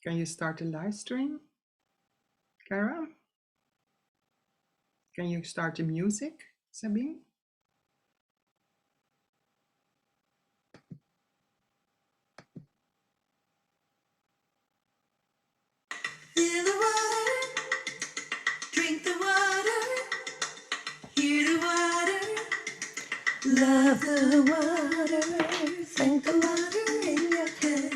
Can you start the live stream, Kara? Can you start the music, Sabine? Feel the water, drink the water, hear the water, love the water, thank the water in your hand.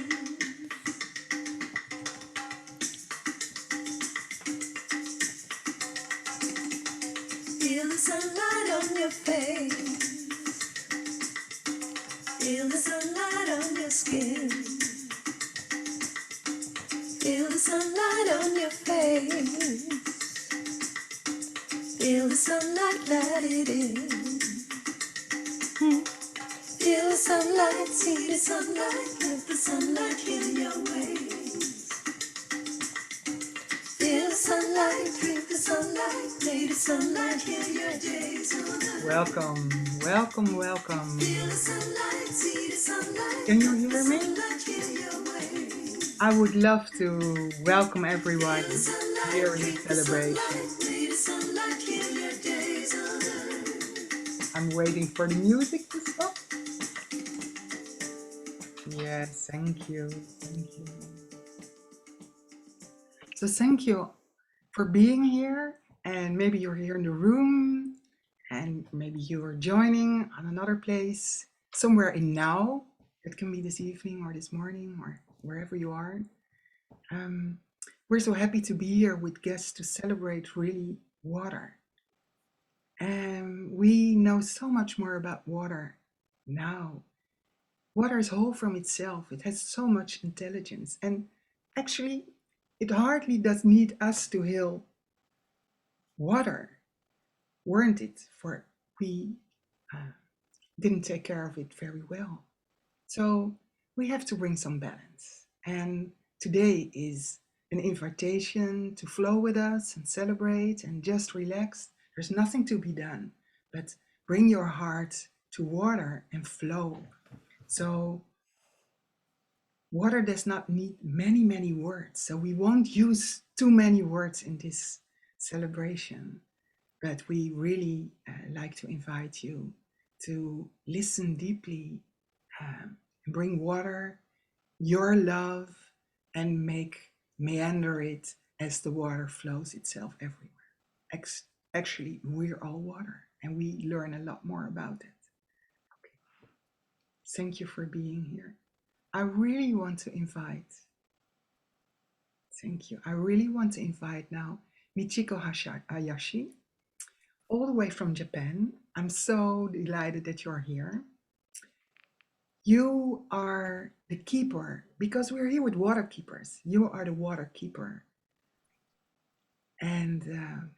Feel the sunlight on your face, feel the sunlight on your skin, feel the sunlight on your face, feel the sunlight, let it in. Feel the sunlight, see the sunlight, let the sunlight heal your ways. Feel the sunlight, drink the sunlight, may the sunlight heal your days. Welcome, welcome, welcome. Feel the sunlight, see the sunlight, Can you hear me? heal your ways. I would love to welcome everyone here in the celebration. May the sunlight heal your days on earth. I'm waiting for the music to stop. Yes, thank you, thank you. So thank you for being here, and maybe you're here in the room, and maybe you are joining on another place, somewhere in now. It can be this evening or this morning or wherever you are. We're so happy to be here with guests to celebrate really water. And we know so much more about water now. Water is whole from itself. It has so much intelligence. And actually, it hardly does need us to heal water, weren't it? For we didn't take care of it very well. So we have to bring some balance. And today is an invitation to flow with us and celebrate and just relax. There's nothing to be done, but bring your heart to water and flow. So water does not need many, many words. So we won't use too many words in this celebration, but we really like to invite you to listen deeply, bring water, your love, and meander it as the water flows itself everywhere. Actually, we're all water, and we learn a lot more about it. Okay. Thank you for being here. I really want to invite, thank you. I really want to invite now Michiko Hayashi, all the way from Japan. I'm so delighted that you're here. You are the keeper, because we're here with water keepers. You are the water keeper. And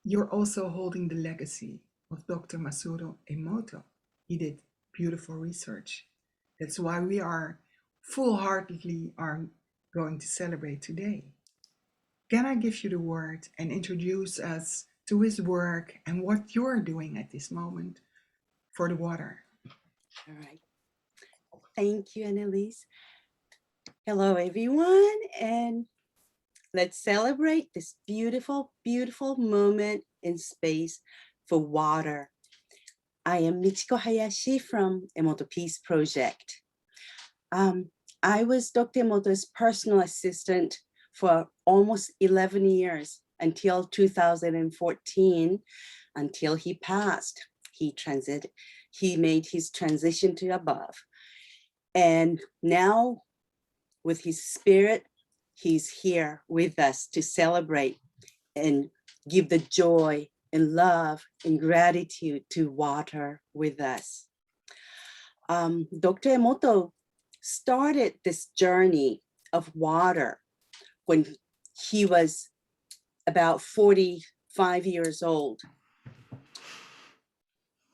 you're also holding the legacy of Dr. Masaru Emoto. He did beautiful research. That's why we are full-heartedly are going to celebrate today. Can I give you the word and introduce us to his work and what you're doing at this moment for the water? All right. Thank you, Annelies. Hello, everyone, and let's celebrate this beautiful, beautiful moment in space for water. I am Michiko Hayashi from Emoto Peace Project. I was Dr. Emoto's personal assistant for almost 11 years until 2014, until he passed. He made his transition to above. And now with his spirit, he's here with us to celebrate and give the joy and love and gratitude to water with us. Dr. Emoto started this journey of water when he was about 45 years old.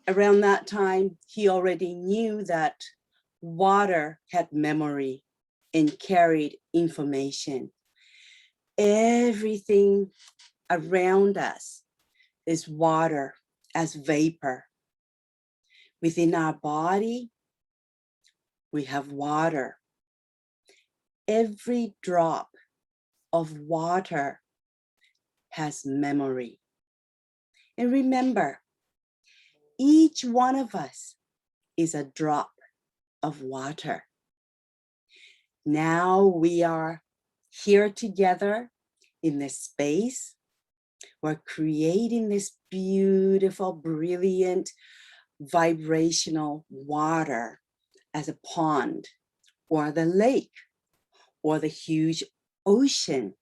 Around that time, he already knew that water had memory and carried information. Everything around us is water as vapor. Within our body, we have water. every drop of water has memory. And remember, each one of us is a drop of water. Now we are here together in this space. We're creating this beautiful, brilliant, vibrational water as a pond or the lake or the huge ocean,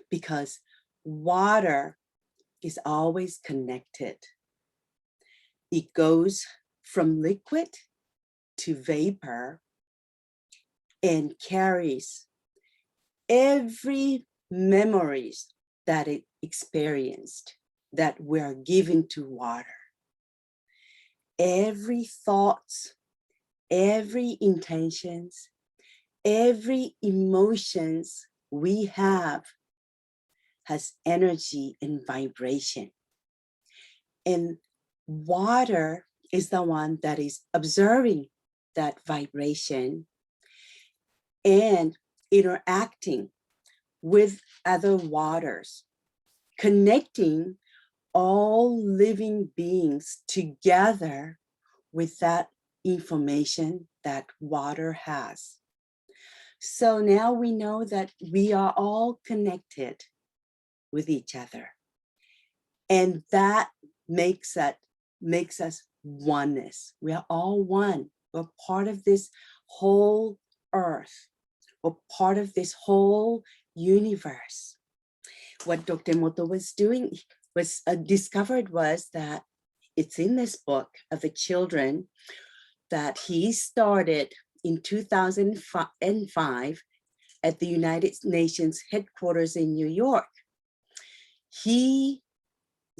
because water is always connected. It goes from liquid to vapor and carries every memories that it experienced that we're given to water. Every thoughts, every intentions, every emotions we have has energy and vibration. And water is the one that is observing that vibration and interacting with other waters, connecting all living beings together with that information that water has. So now we know that we are all connected with each other. And that makes us oneness. We are all one. We're part of this whole earth. We're part of this whole universe. What Dr. Emoto was doing, was discovered was that it's in this book of the children that he started in 2005 at the United Nations headquarters in New York. He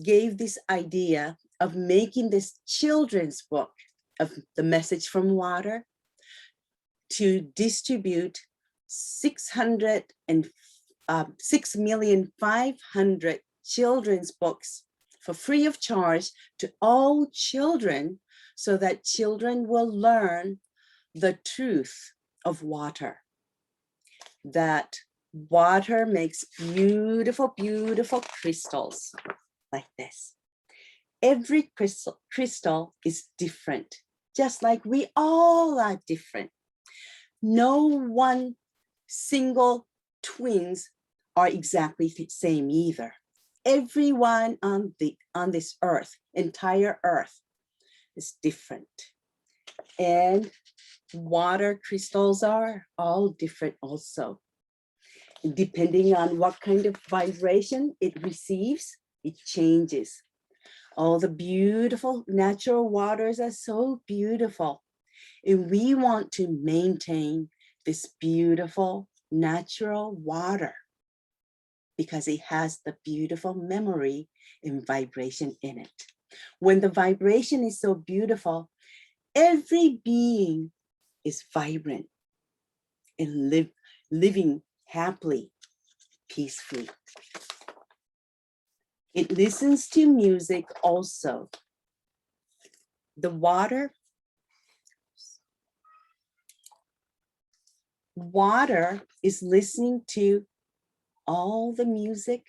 gave this idea of making this children's book of the message from water to distribute 6,500,000 children's books for free of charge to all children, so that children will learn the truth of water. That water makes beautiful, beautiful crystals like this. Every crystal is different, just like we all are different. No one single twins are exactly the same either. Everyone on this earth, entire earth, is different. And water crystals are all different also. Depending on what kind of vibration it receives, it changes. All the beautiful natural waters are so beautiful. And we want to maintain this beautiful natural water because it has the beautiful memory and vibration in it. When the vibration is so beautiful, every being is vibrant and living happily, peacefully. It listens to music also. The water is listening to all the music,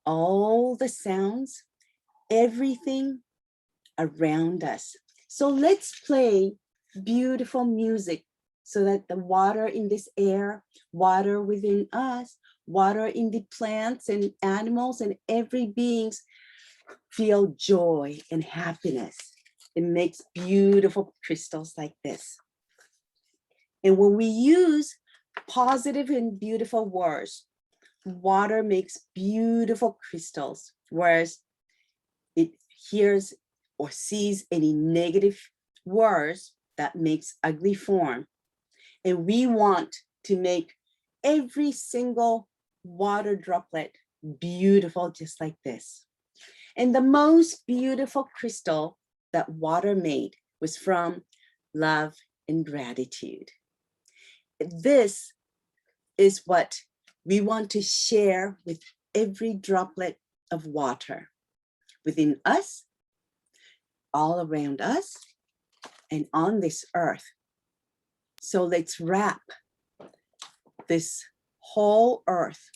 all the sounds, everything around us. So let's play beautiful music so that the water in this air, water within us, water in the plants and animals and every beings feel joy and happiness. It makes beautiful crystals like this. And when we use positive and beautiful words, water makes beautiful crystals, whereas it hears or sees any negative words that makes ugly form. And we want to make every single water droplet beautiful, just like this. And the most beautiful crystal that water made was from love and gratitude. This is what we want to share with every droplet of water within us, all around us, and on this earth. So let's wrap this whole earth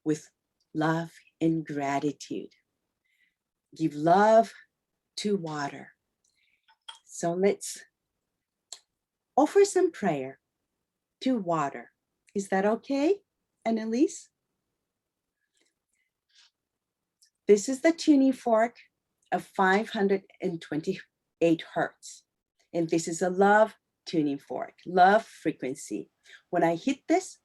with love and gratitude. Give love to water. So let's offer some prayer to water. Is that okay, Annelies? This is the tuning fork of 528 hertz. And this is a love tuning fork, love frequency. When I hit this,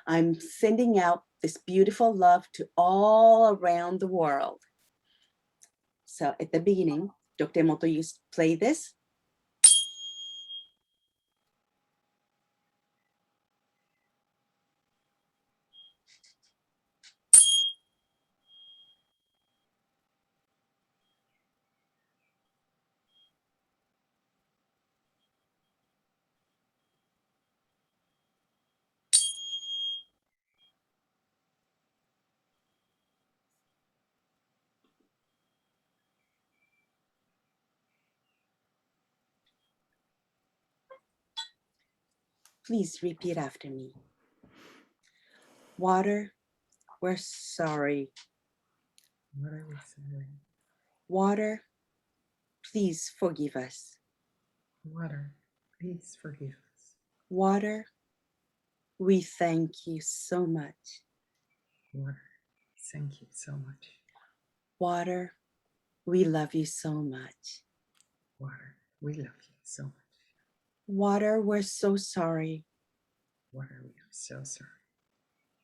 I'm sending out this beautiful love to all around the world. So at the beginning, Dr. Emoto used to play this. Please repeat after me. Water, we're sorry. What are we saying? Water, please forgive us. Water, please forgive us. Water, we thank you so much. Water, thank you so much. Water, we love you so much. Water, we love you so much. Water, we're so sorry. Water, we are so sorry.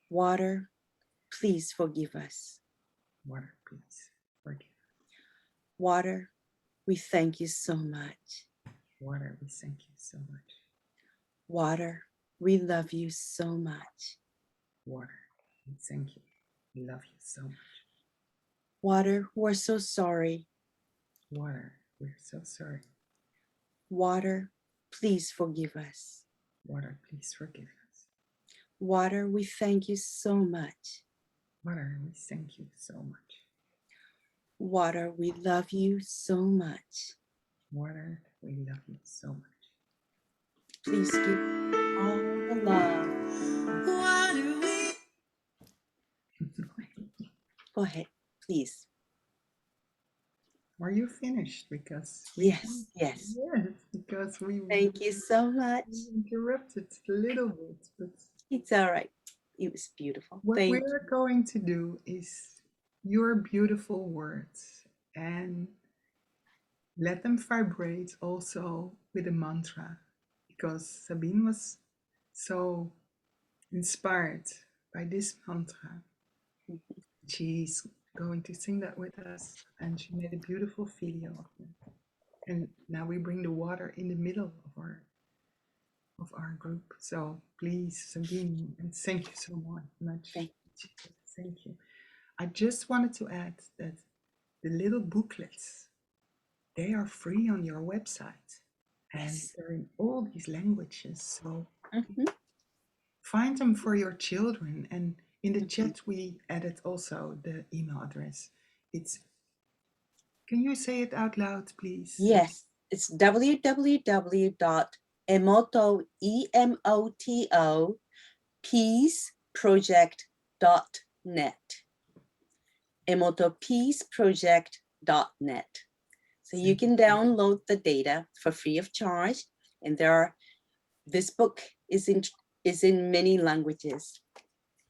Water, please forgive us. Water, please forgive us. Water, we thank you so much. Water, we thank you so much. Water, we love you so much. Water, we thank you. We love you so much. Water, we're so sorry. Water, we're so sorry. Water, please forgive us. Water, please forgive us. Water, we thank you so much. Water, we thank you so much. Water, we love you so much. Water, we love you so much. Please give all the love. Water, we Go ahead, please. Are you finished? Because Yes, yes. Yes, because we Thank you so much. interrupted a little bit, but It's all right. It was beautiful. what Thank we're going to do is your beautiful words and let them vibrate also with a mantra, because Sabine was so inspired by this mantra. She's going to sing that with us, and she made a beautiful video of it. And now we bring the water in the middle of our group. So please, Sabine, and thank you so much. Thank you. I just wanted to add that the little booklets, they are free on your website, and Yes. they're in all these languages. So Mhm. find them for your children. And in the chat, we added also the email address. Can you say it out loud, please? Yes, it's www.emoto, E-M-O-T-O, peaceproject.net. emotopeaceproject.net. So you can download the data for free of charge, and this book is in many languages.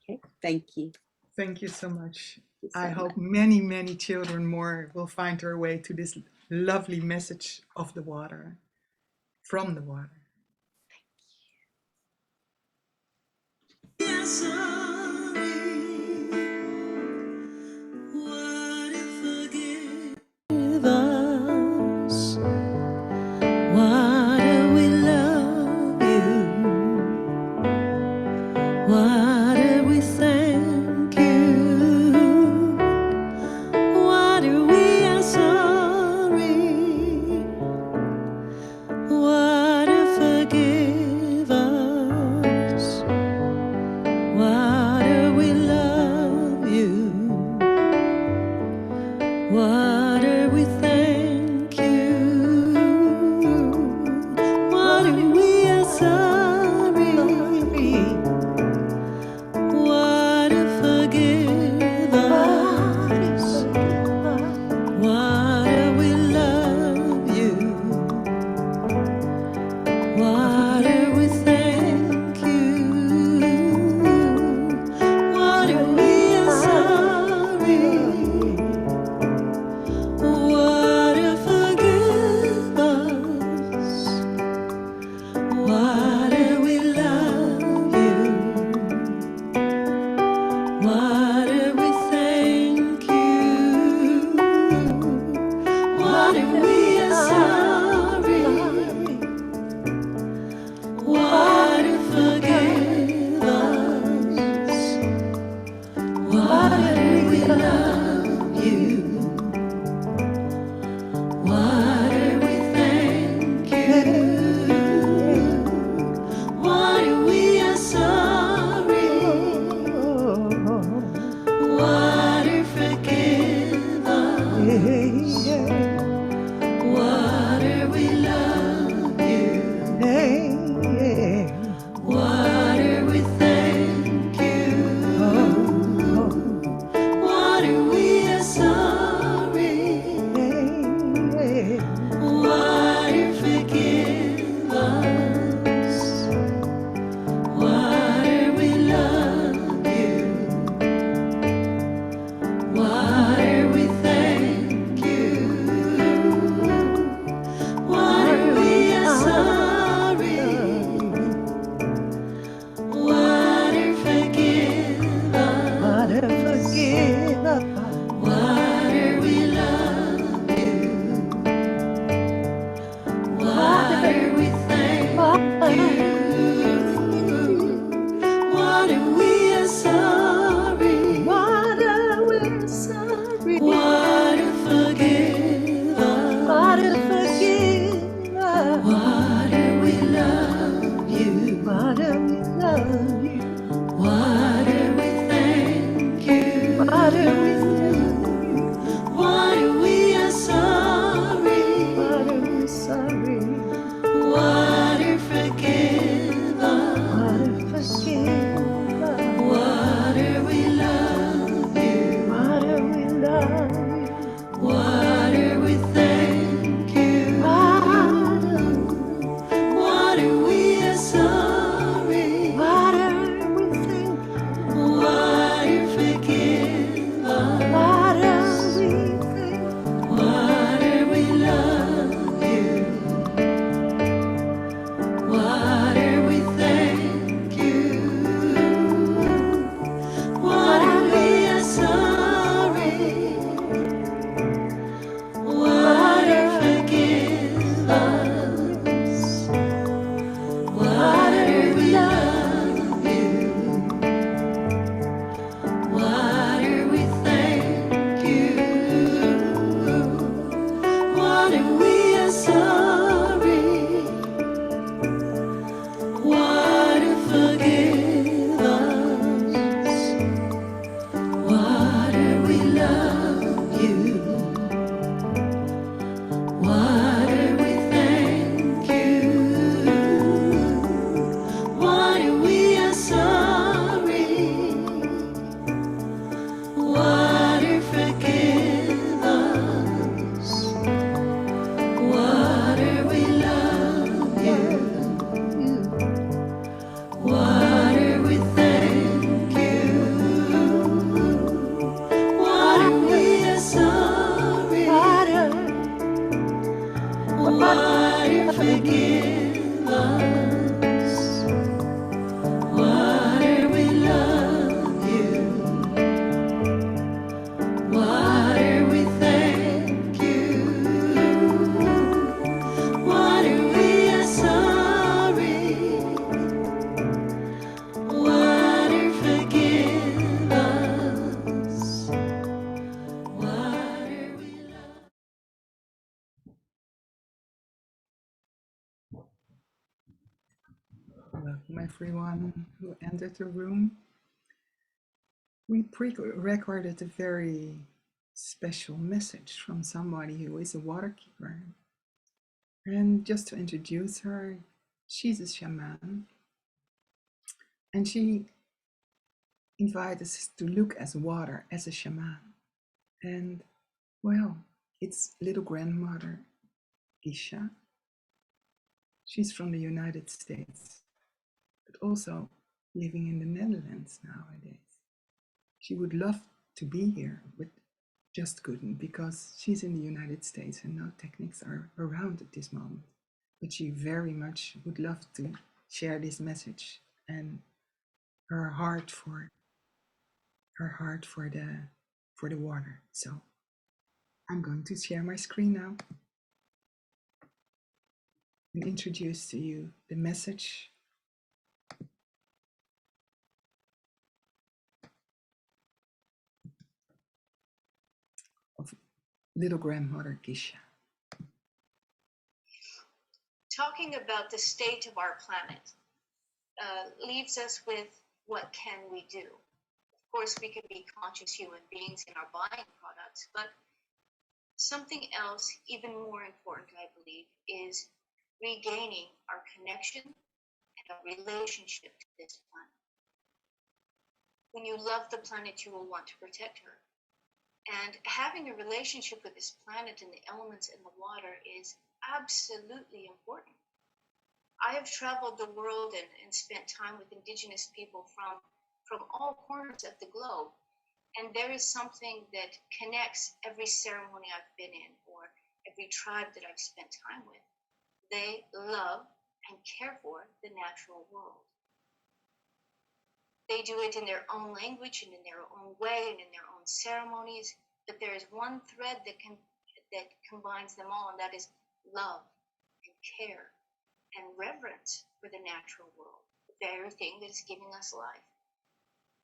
Okay, thank you. Thank you so much. Thank you I so hope much. many children more will find their way to this lovely message of the water, from the water. are sorry. Water, forgive us. Water, we love you. Water, we thank you. Water, we are sorry. Water, Water, we are sorry. Water, forgive us. Water, we love you. Water, we thank you. Water, we are sorry. Water, forgive us. Water, we love you. Water, we thank you. Water, we are sorry. Water, forgive us. Water, we love you. Water, we thank you. Water, we are sorry. Water, forgive us. Water, we love you. Water, we thank you. Water, we are sorry. Water, forgive us. Water, we love you. Water, we thank you. Water, we are sorry. Water, forgive us. Water, we love you. Water, we thank you. Water, we are sorry. Water, forgive us. Water, we love you. Water, we thank you. Water, we are sorry. Water, forgive us. Water, we love you. Water, we thank you. Water, we are sorry. Water, forgive us. Water, we love you. Water, we thank you. Water, we are sorry. Water, forgive us. Water, we love you. Water, we thank you. Water, we are sorry. Water, forgive us. Water, we love you. Water, we thank you. Water, we are sorry. Water, forgive us. Water, we love. Welcome everyone who entered the room. We pre-recorded a very special message from somebody who is a water keeper. And just to introduce her, she's a shaman. And she invited us to look as water as a shaman. And well, it's little grandmother Kiesha. She's from the United States, but also living in the Netherlands nowadays. She would love to be here, but just couldn't because she's in the United States and no techniques are around at this moment. But she very much would love to share this message and her heart for the water. So I'm going to share my screen now. and introduce to you the message of little grandmother Kiesha. Talking about the state of our planet leaves us with, what can we do? Of course, we can be conscious human beings in our buying products, but something else even more important, I believe, is regaining our connection and our relationship to this planet. When you love the planet, you will want to protect her. And having a relationship with this planet and the elements in the water is absolutely important. I have traveled the world and spent time with indigenous people from all corners of the globe. And there is something that connects every ceremony I've been in or every tribe that I've spent time with. They love and care for the natural world. They do it in their own language and in their own way and in their own ceremonies. But there is one thread that combines them all, and that is love and care and reverence for the natural world, the very thing that is giving us life.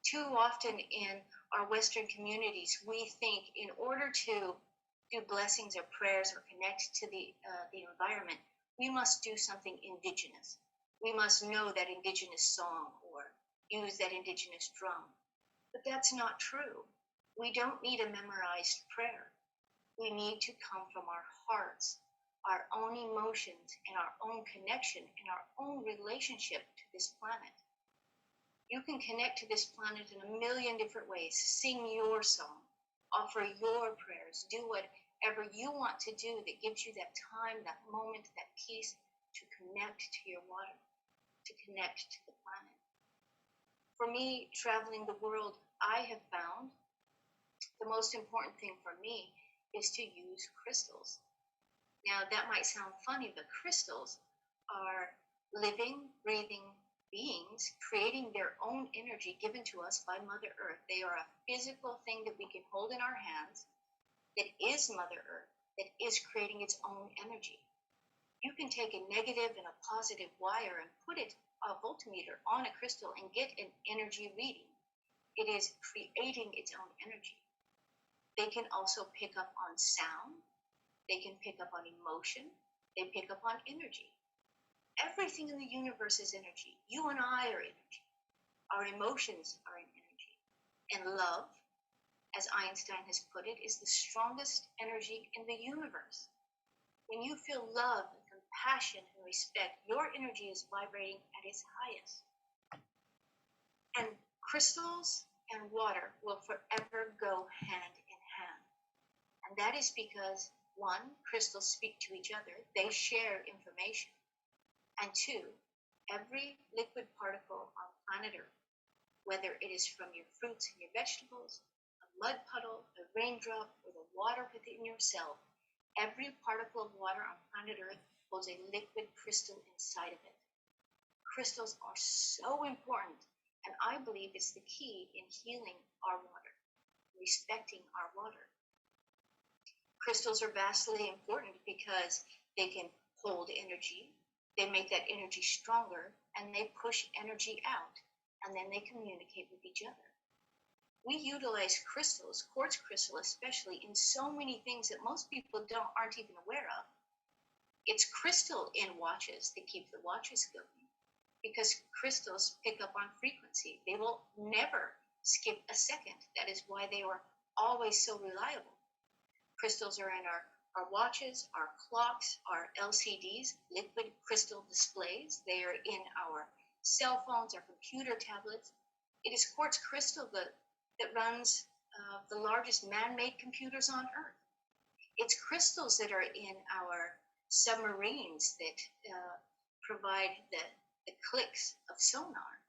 Too often in our Western communities, we think in order to do blessings or prayers or connect to the environment, we must do something indigenous. We must know that indigenous song or use that indigenous drum. But that's not true. We don't need a memorized prayer. We need to come from our hearts, our own emotions, and our own connection and our own relationship to this planet. You can connect to this planet in a million different ways. Sing your song, offer your prayers, do whatever you want to do that gives you that time, that moment, that peace to connect to your water, to connect to the planet. For me, traveling the world, I have found the most important thing for me is to use crystals. Now, that might sound funny, but crystals are living, breathing beings creating their own energy given to us by Mother Earth. They are a physical thing that we can hold in our hands that is Mother Earth, that is creating its own energy. You can take a negative and a positive wire and put it, a voltmeter, on a crystal and get an energy reading. It is creating its own energy. They can also pick up on sound. They can pick up on emotion. They pick up on energy. Everything in the universe is energy. You and I are energy. Our emotions are in energy. And love, as Einstein has put it, is the strongest energy in the universe. When you feel love and compassion and respect, your energy is vibrating at its highest. And crystals and water will forever go hand in hand. And that is because, one, crystals speak to each other. They share information. And two, every liquid particle on planet Earth, whether it is from your fruits and your vegetables, a mud puddle, a raindrop, or the water within yourself, every particle of water on planet Earth holds a liquid crystal inside of it. Crystals are so important, and I believe it's the key in healing our water, respecting our water. Crystals are vastly important because they can hold energy, they make that energy stronger, and they push energy out, and then they communicate with each other. We utilize crystals, quartz crystal especially, in so many things that most people aren't even aware of. It's crystal in watches that keep the watches going, because crystals pick up on frequency. They will never skip a second. That is why they are always so reliable. Crystals are in our watches, our clocks, our LCDs, liquid crystal displays. They are in our cell phones, our computer tablets. It is quartz crystal that runs the largest man-made computers on Earth. It's crystals that are in our submarines that provide the clicks of sonar.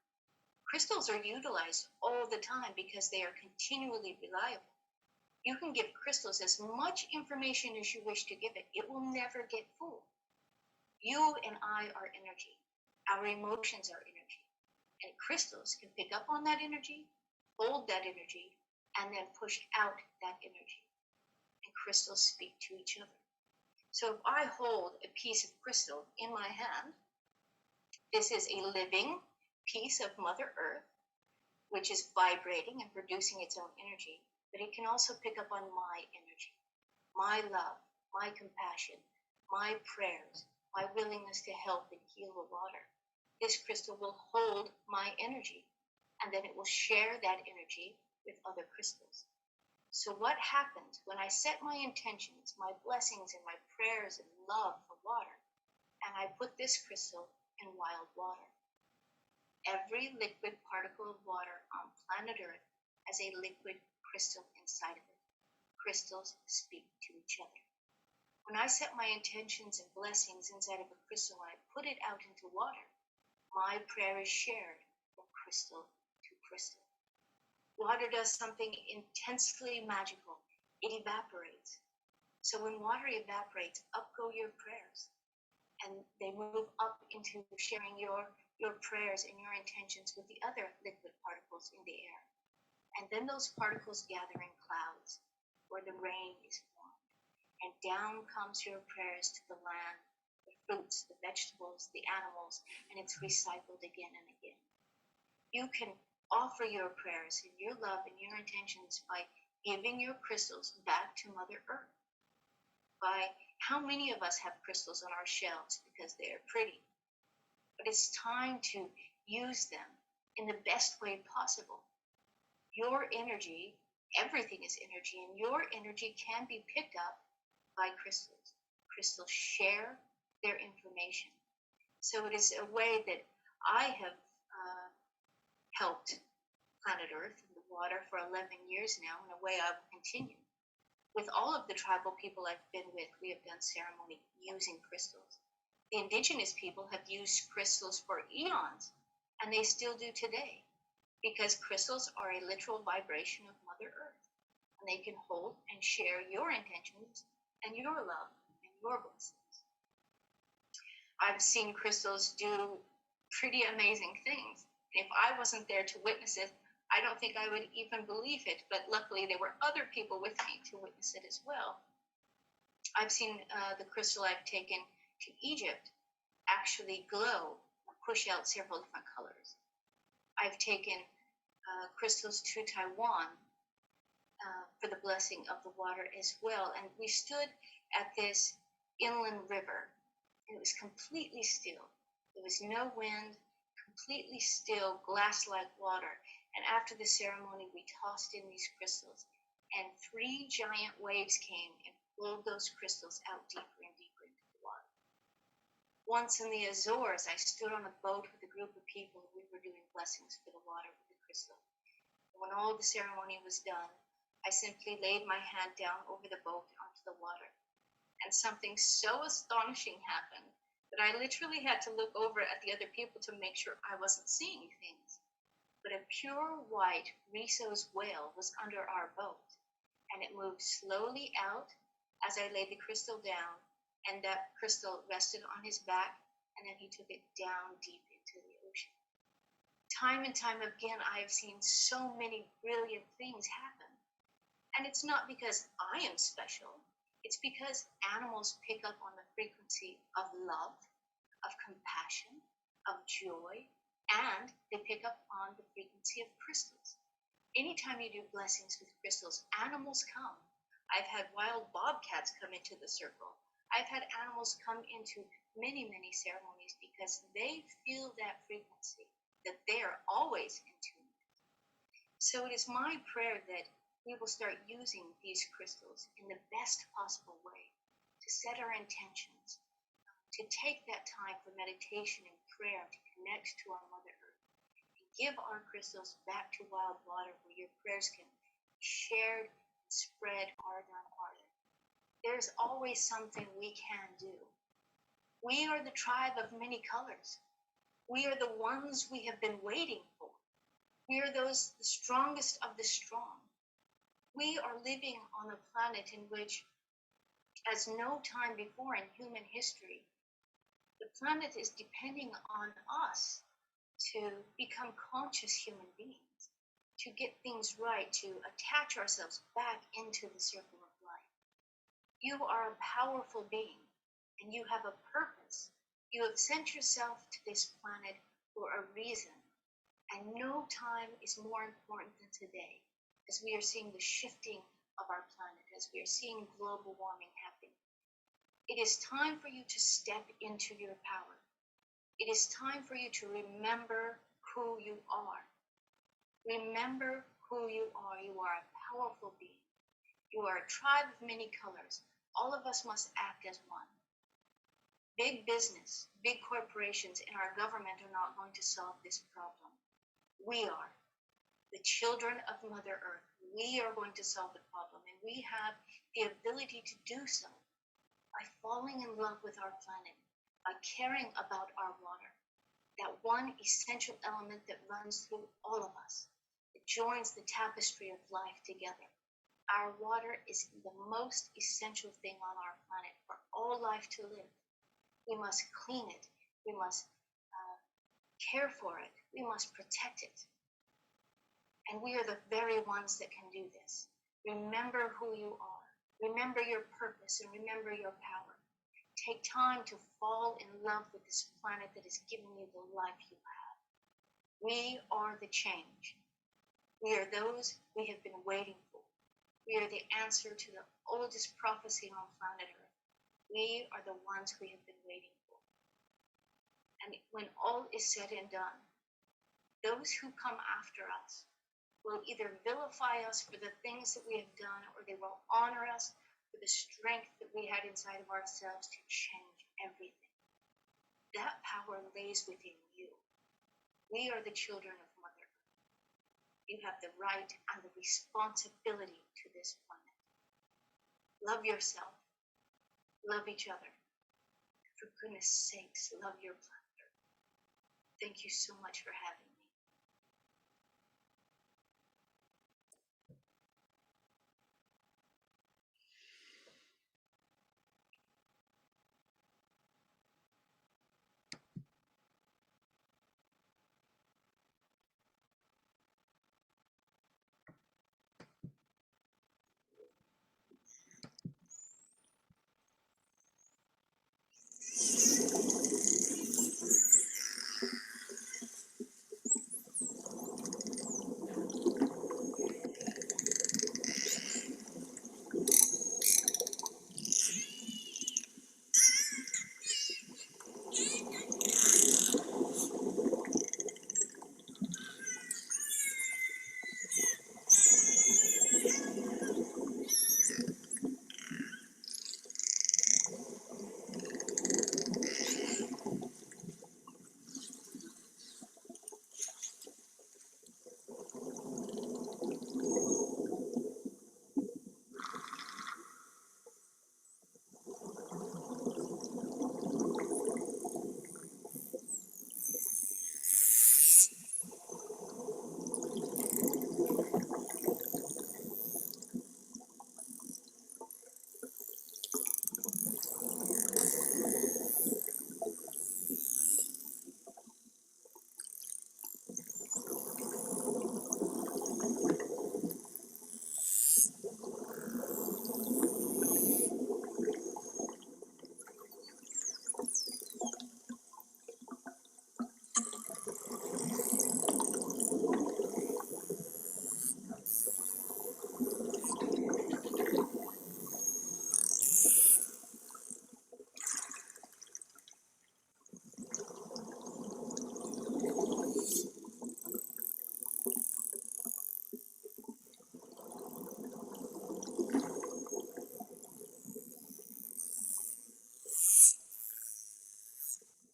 Crystals are utilized all the time because they are continually reliable. You can give crystals as much information as you wish to give it. It will never get full. You and I are energy. Our emotions are energy. And crystals can pick up on that energy, hold that energy, and then push out that energy. And crystals speak to each other. So if I hold a piece of crystal in my hand, this is a living piece of Mother Earth, which is vibrating and producing its own energy, but it can also pick up on my energy, my love, my compassion, my prayers, my willingness to help and heal the water. This crystal will hold my energy, and then it will share that energy with other crystals. So what happens when I set my intentions, my blessings, and my prayers and love for water, and I put this crystal in wild water? Every liquid particle of water on planet Earth has a liquid crystal inside of it. Crystals speak to each other. When I set my intentions and blessings inside of a crystal and I put it out into water, my prayer is shared from crystal to crystal. Water does something intensely magical. It evaporates. So when water evaporates, up go your prayers. And they move up into sharing your prayers and your intentions with the other liquid particles in the air. And then those particles gather in clouds where the rain is formed. And down comes your prayers to the land, the fruits, the vegetables, the animals, and it's recycled again and again. You can offer your prayers and your love and your intentions by giving your crystals back to Mother Earth. By how many of us have crystals on our shelves because they are pretty? But it's time to use them in the best way possible. Your energy, everything is energy, and your energy can be picked up by crystals. Crystals share their information. So it is a way that I have helped planet Earth and the water for 11 years now, in a way I will continue. With all of the tribal people I've been with, we have done ceremony using crystals. The indigenous people have used crystals for eons, and they still do today, because crystals are a literal vibration of Mother Earth, and they can hold and share your intentions and your love and your blessings. I've seen crystals do pretty amazing things. If I wasn't there to witness it, I don't think I would even believe it, but luckily there were other people with me to witness it as well. I've seen the crystal I've taken to Egypt actually glow and push out several different colors. I've taken crystals to Taiwan for the blessing of the water as well, and we stood at this inland river. It was completely still. There was no wind, completely still, glass-like water. And after the ceremony, we tossed in these crystals, and 3 giant waves came and pulled those crystals out deeper and deeper into the water. Once in the Azores, I stood on a boat with a group of people, and we were doing blessings for the water with the crystal. And when all the ceremony was done, I simply laid my hand down over the boat onto the water. And something so astonishing happened that I literally had to look over at the other people to make sure I wasn't seeing things. But a pure white Risso's whale was under our boat, and it moved slowly out as I laid the crystal down, and that crystal rested on his back, and then he took it down deep into the ocean. Time and time again, I have seen so many brilliant things happen. And it's not because I am special. It's because animals pick up on the frequency of love, of compassion, of joy, and they pick up on the frequency of crystals. Anytime you do blessings with crystals, animals come. I've had wild bobcats come into the circle. I've had animals come into many, many ceremonies because they feel that frequency, that they are always in tune. So it is my prayer that we will start using these crystals in the best possible way to set our intentions, to take that time for meditation and prayer to connect to our Mother Earth, and give our crystals back to wild water where your prayers can be shared and spread farther and farther. There's always something we can do. We are the tribe of many colors. We are the ones we have been waiting for. We are those, the strongest of the strong. We are living on a planet in which, as no time before in human history, the planet is depending on us to become conscious human beings, to get things right, to attach ourselves back into the circle of life. You are a powerful being, and you have a purpose. You have sent yourself to this planet for a reason, and no time is more important than today, as we are seeing the shifting of our planet, as we are seeing global warming happening. It is time for you to step into your power. It is time for you to remember who you are. Remember who you are. You are a powerful being. You are a tribe of many colors. All of us must act as one. Big business, big corporations, and our government are not going to solve this problem. We are. The children of Mother Earth. We are going to solve the problem, and we have the ability to do so by falling in love with our planet, by caring about our water, that one essential element that runs through all of us. It joins the tapestry of life together. Our water is the most essential thing on our planet for all life to live. We must clean it. We must care for it. We must protect it. And we are the very ones that can do this. Remember who you are. Remember your purpose and remember your power. Take time to fall in love with this planet that has given you the life you have. We are the change. We are those we have been waiting for. We are the answer to the oldest prophecy on planet Earth. We are the ones we have been waiting for. And when all is said and done, those who come after us will either vilify us for the things that we have done, or they will honor us for the strength that we had inside of ourselves to change everything. That power lays within you. We are the children of Mother Earth. You have the right and the responsibility to this planet. Love yourself. Love each other. For goodness sakes, love your planet Earth. Thank you so much for having me.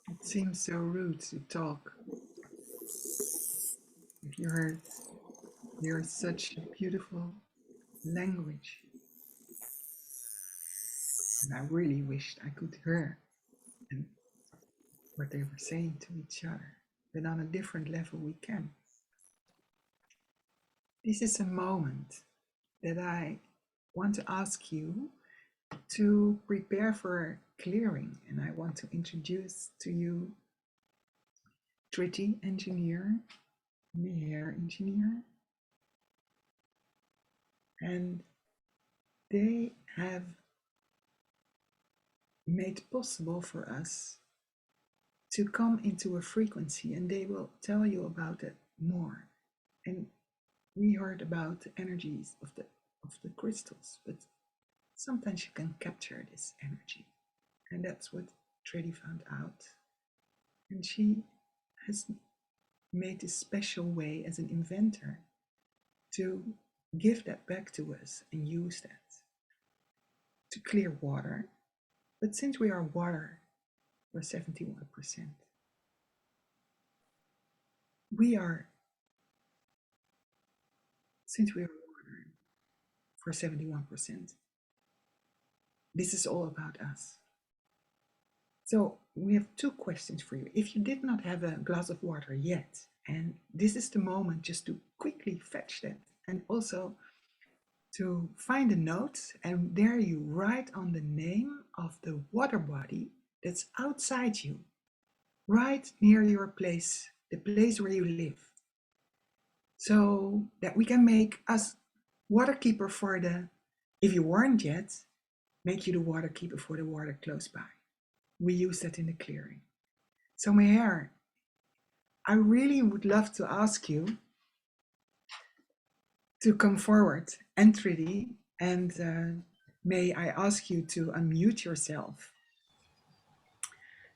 It seems so rude to talk. You're such a beautiful language. And I really wished I could hear and what they were saying to each other. But on a different level we can. This is a moment that I want to ask you to prepare for clearing, and I want to introduce to you Thrity engineer, Meher engineer, and they have made possible for us to come into a frequency, and they will tell you about it more. And we heard about the energies of the crystals, but sometimes you can capture this energy, and that's what Thrity found out. And she has made this special way as an inventor to give that back to us and use that to clear water. But since we are water, we're 71%. Since we are water for 71%, this is all about us. So we have two questions for you. If you did not have a glass of water yet, and this is the moment just to quickly fetch that, and also to find a note, and there you write on the name of the water body that's outside you, right near your place, the place where you live, so that we can make us WaterKeeper for the, if you weren't yet, make you the WaterKeeper for the water close by. We use that in the clearing. So Meher, I really would love to ask you to come forward, and Thrity, and may I ask you to unmute yourself.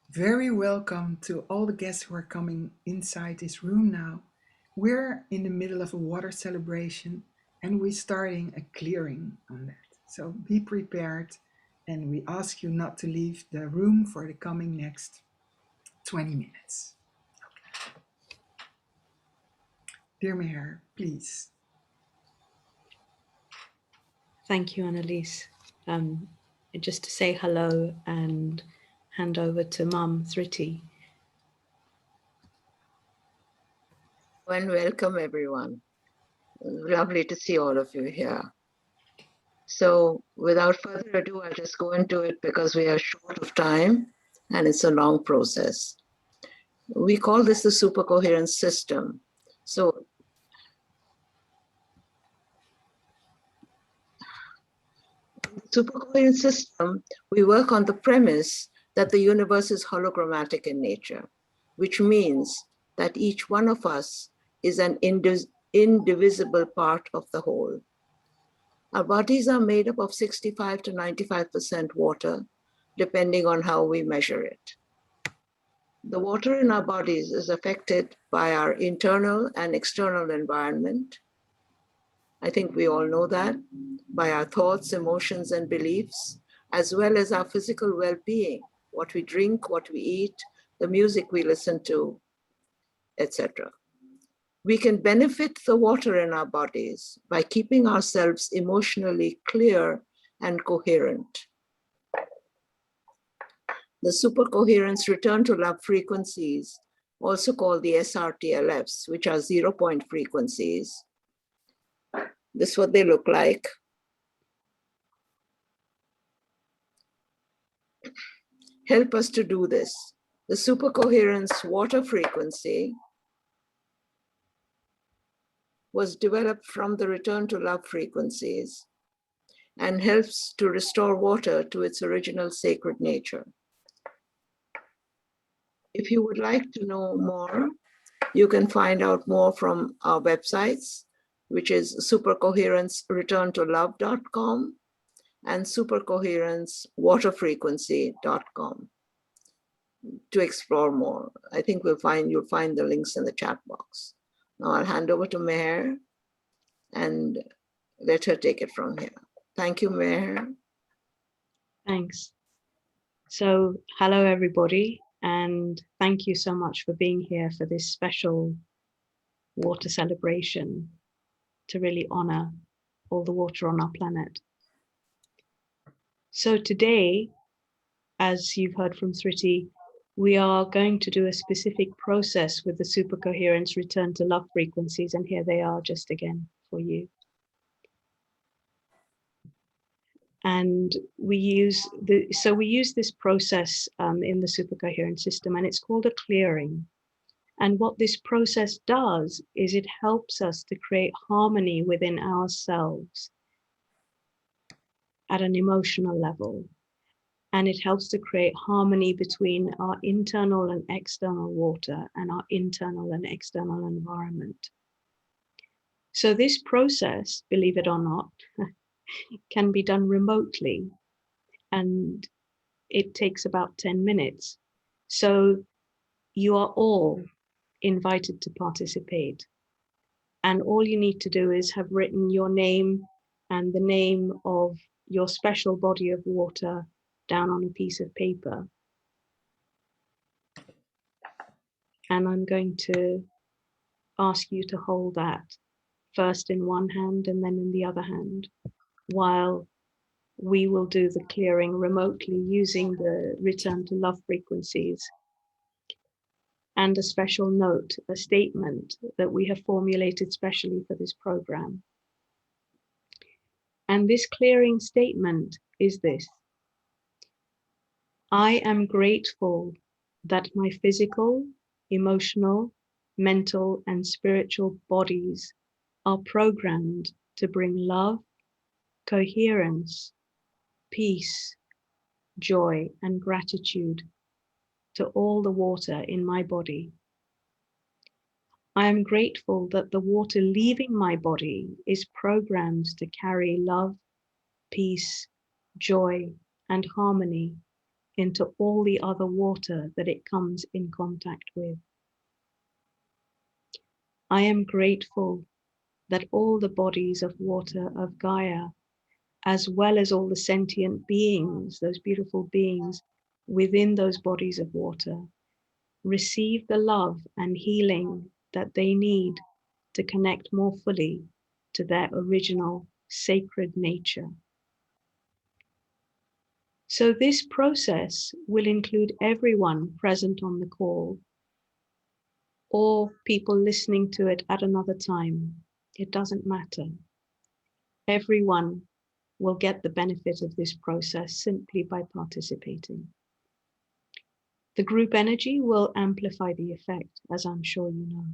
Very welcome to all the guests who are coming inside this room now. We're in the middle of a water celebration, and we're starting a clearing on that. So be prepared, and we ask you not to leave the room for the coming next 20 minutes. Okay. Dear Meher, please. Thank you, Annelies. Just to say hello and hand over to Mum, Thrity. And welcome, everyone. Lovely to see all of you here. So without further ado, I'll just go into it because we are short of time and it's a long process. We call this the supercoherence system. So in the supercoherence system, we work on the premise that the universe is hologrammatic in nature, which means that each one of us is an indivisible part of the whole. Our bodies are made up of 65 to 95% water, depending on how we measure it. The water in our bodies is affected by our internal and external environment. I think we all know that, by our thoughts, emotions, and beliefs, as well as our physical well-being, what we drink, what we eat, the music we listen to, etc. We can benefit the water in our bodies by keeping ourselves emotionally clear and coherent. The supercoherence return to love frequencies, also called the SRTLFs, which are 0-point frequencies. This is what they look like. Help us to do this. The supercoherence water frequency was developed from the return to love frequencies and helps to restore water to its original sacred nature. If you would like to know more, you can find out more from our websites, which is supercoherencereturntolove.com and supercoherencewaterfrequency.com to explore more. I think you'll find the links in the chat box. Now I'll hand over to Meher and let her take it from here. Thank you, Meher. Thanks. So, hello everybody, and thank you so much for being here for this special water celebration to really honor all the water on our planet. So today, as you've heard from Thrity, we are going to do a specific process with the supercoherence return to love frequencies, and here they are just again for you. And we use this process in the supercoherence system, and it's called a clearing. And what this process does is it helps us to create harmony within ourselves at an emotional level. and it helps to create harmony between our internal and external water and our internal and external environment. So this process, believe it or not, can be done remotely, and it takes about 10 minutes. So you are all invited to participate. And all you need to do is have written your name and the name of your special body of water down on a piece of paper. And I'm going to ask you to hold that first in one hand and then in the other hand, while we will do the clearing remotely using the return to love frequencies and a special note, a statement that we have formulated specially for this program. And this clearing statement is this: I am grateful that my physical, emotional, mental, and spiritual bodies are programmed to bring love, coherence, peace, joy, and gratitude to all the water in my body. I am grateful that the water leaving my body is programmed to carry love, peace, joy, and harmony into all the other water that it comes in contact with. I am grateful that all the bodies of water of Gaia, as well as all the sentient beings, those beautiful beings within those bodies of water, receive the love and healing that they need to connect more fully to their original sacred nature. So this process will include everyone present on the call or people listening to it at another time. It doesn't matter. Everyone will get the benefit of this process simply by participating. The group energy will amplify the effect, as I'm sure you know.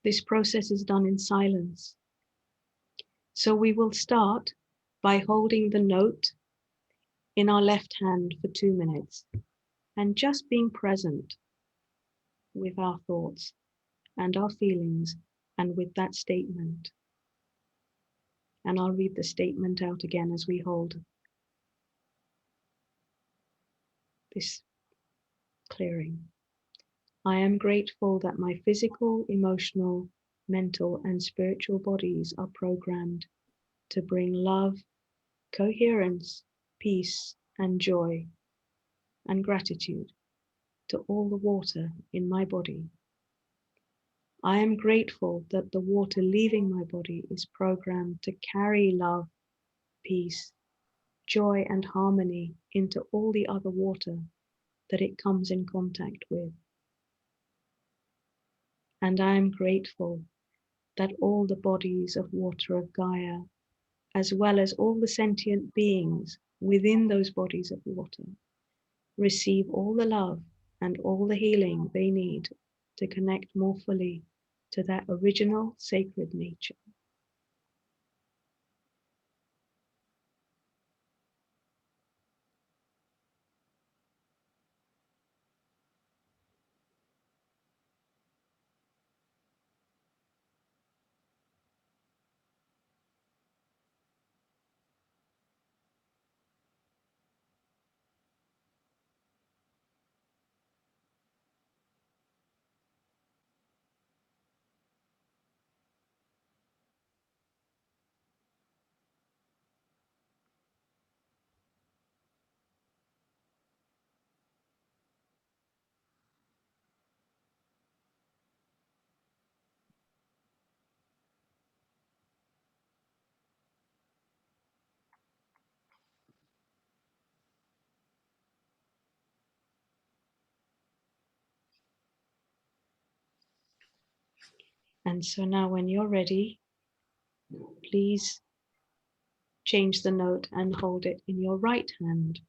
This process is done in silence. So we will start by holding the note in our left hand for 2 minutes and just being present with our thoughts and our feelings and with that statement. And I'll read the statement out again as we hold this clearing. I am grateful that my physical, emotional, mental, and spiritual bodies are programmed to bring love, coherence, peace, and joy, and gratitude to all the water in my body. I am grateful that the water leaving my body is programmed to carry love, peace, joy, and harmony into all the other water that it comes in contact with. And I am grateful that all the bodies of water of Gaia, as well as all the sentient beings within those bodies of water, receive all the love and all the healing they need to connect more fully to that original sacred nature. And so now when you're ready, please change the note and hold it in your right hand.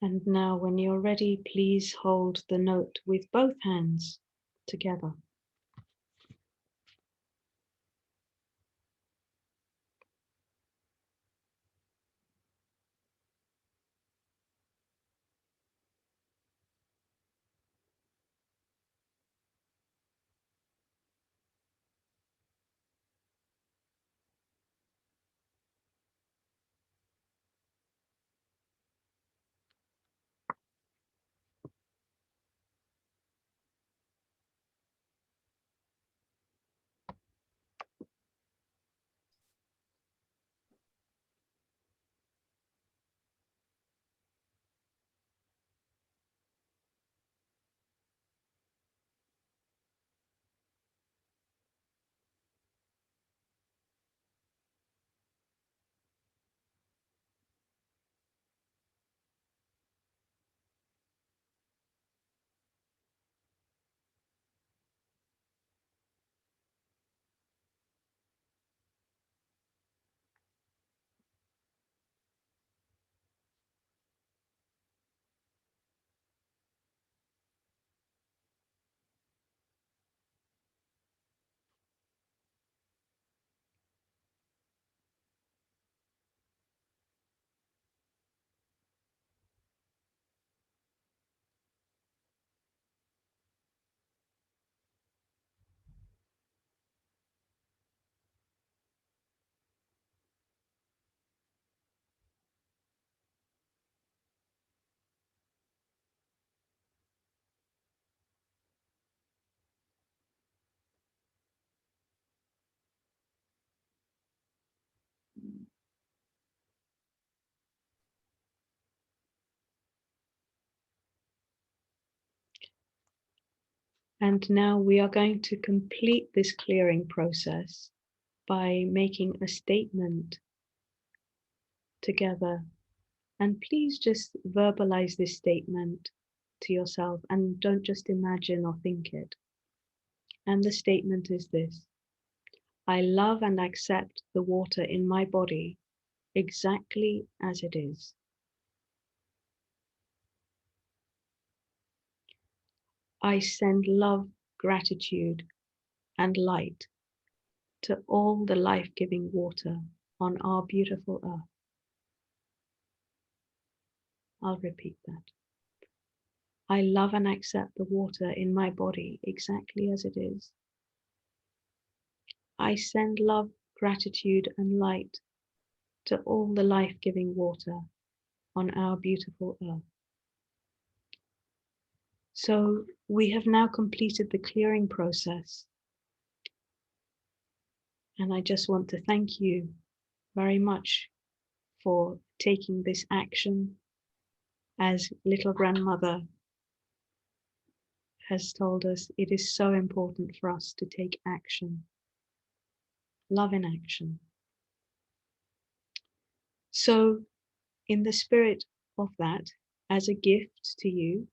And now when you're ready, please hold the note with both hands together. And now we are going to complete this clearing process by making a statement together. And please just verbalize this statement to yourself and don't just imagine or think it. And the statement is this: I love and accept the water in my body exactly as it is. I send love, gratitude, and light to all the life-giving water on our beautiful earth. I'll repeat that. I love and accept the water in my body exactly as it is. I send love, gratitude, and light to all the life-giving water on our beautiful earth. So we have now completed the clearing process. And I just want to thank you very much for taking this action. As little grandmother has told us, it is so important for us to take action. Love in action. So in the spirit of that, as a gift to you,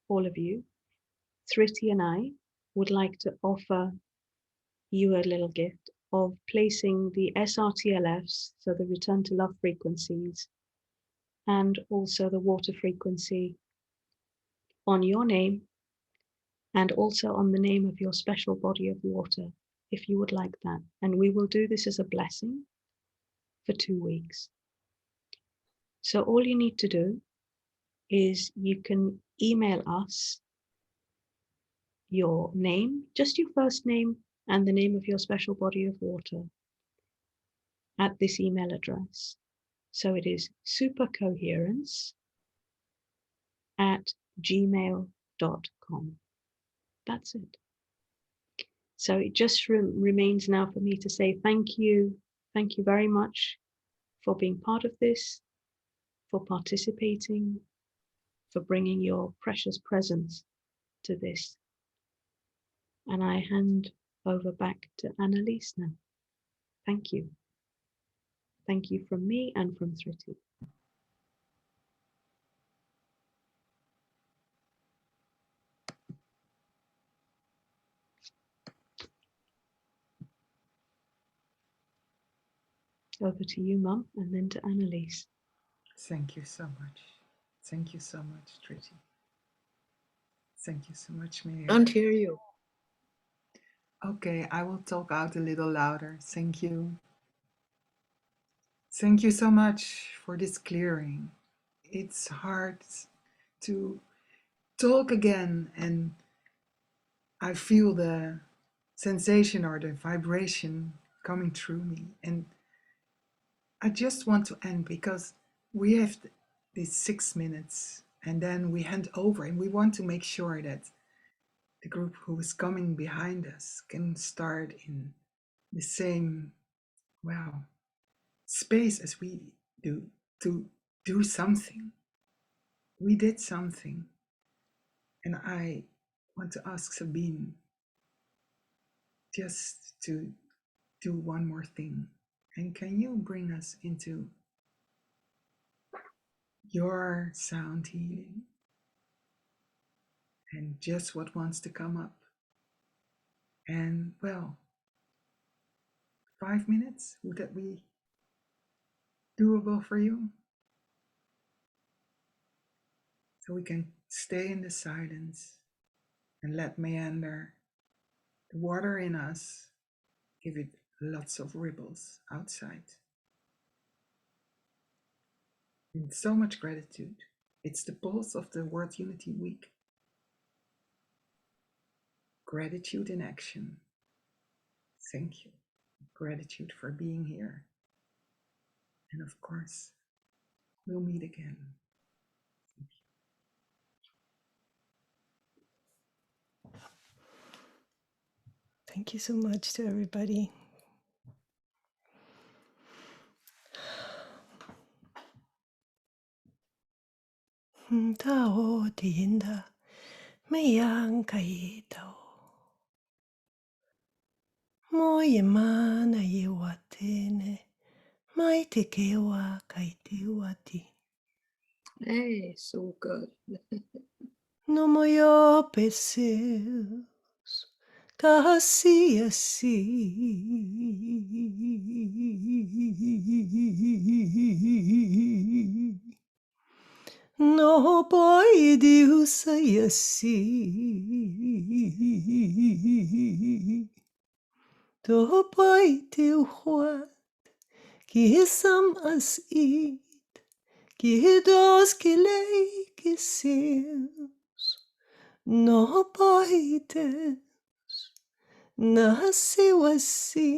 all of you, Thrity and I would like to offer you a little gift of placing the SRTLFs, so the return to love frequencies, and also the water frequency on your name and also on the name of your special body of water, if you would like that. And we will do this as a blessing for 2 weeks. So all you need to do is you can email us your name, just your first name and the name of your special body of water at this email address. So it is supercoherence@gmail.com. That's it. So it just remains now for me to say thank you. Thank you very much for being part of this, for participating, for bringing your precious presence to this. And I hand over back to Annelies now. Thank you. Thank you from me and from Thrity. Over to you, Mum, and then to Annelies. Thank you so much. Thank you so much, Thrity. Thank you so much, Meher. Can't hear you. Okay, I will talk out a little louder. Thank you. Thank you so much for this clearing. It's hard to talk again, and I feel the sensation or the vibration coming through me. And I just want to end because we have these 6 minutes and then we hand over, and we want to make sure that the group who is coming behind us can start in the same, well, space as we do, to do something. We did something. And I want to ask Sabine just to do one more thing. And can you bring us into your sound healing and just what wants to come up? And well, 5 minutes, would that be doable for you? So we can stay in the silence and let meander the water in us, give it lots of ripples outside. And so much gratitude. It's the pulse of the World Unity Week. Gratitude in action. Thank you. Gratitude for being here. And of course, we'll meet again. Thank you so much to everybody. Tao tienda mayang kai tao moye mana ye watene mai te kewa kai te wati Hey, so good. no moyo peseus kasi asi no boy dius asi do boy te what ki sam as i ki dos ki lei ki seus no paites na se wasi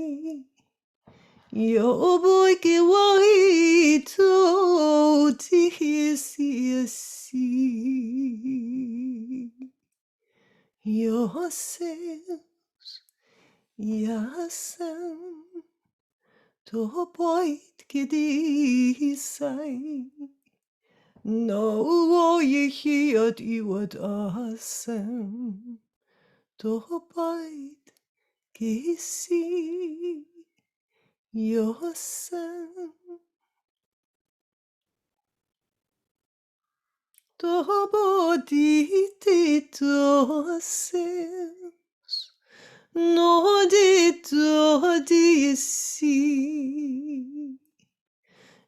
yo boy ki wai to ti si yo seus yasam to poit ki di sai no wo ye hiat I wat asem to poit ki si yosem to bodi ti to seus no di to di si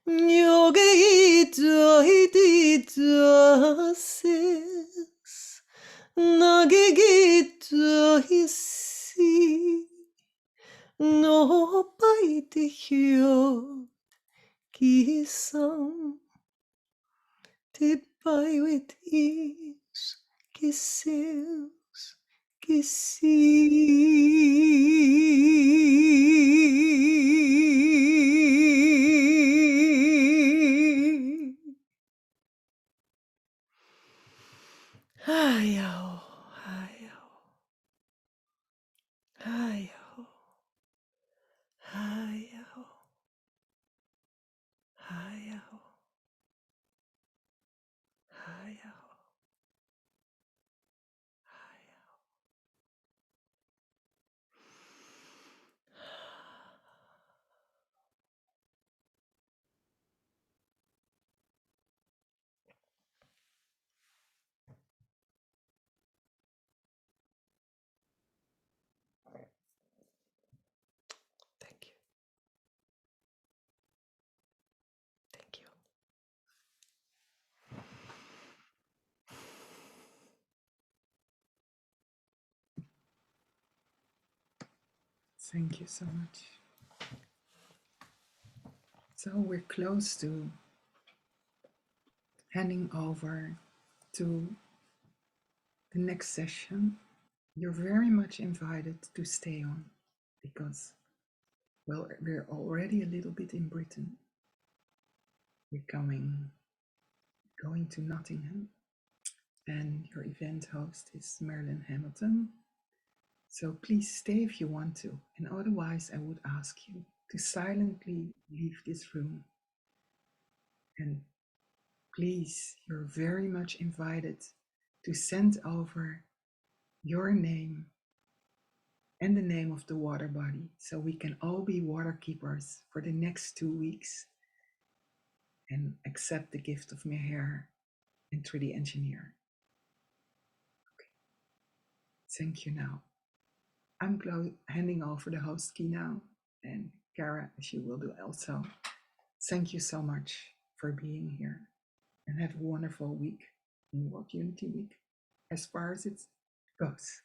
yoga ito ito sis nagigito isi no paite hyo kisam te pai with ease kisses kissi Hi-yo, hi-yo, hi-yo, hi-yo, hi-yo, hi-yo, hi-yo. Thank you so much. So we're close to handing over to the next session. You're very much invited to stay on because, well, we're already a little bit in Britain. We're going to Nottingham, and your event host is Marilyn Hamilton. So please stay if you want to, and otherwise I would ask you to silently leave this room. And please, you're very much invited to send over your name and the name of the water body so we can all be water keepers for the next 2 weeks and accept the gift of Meher and Thrity engineer. Okay. Thank you now. I'm handing over the host key now, and Kara, as you will do also. Thank you so much for being here, and have a wonderful week in World Unity Week as far as it goes.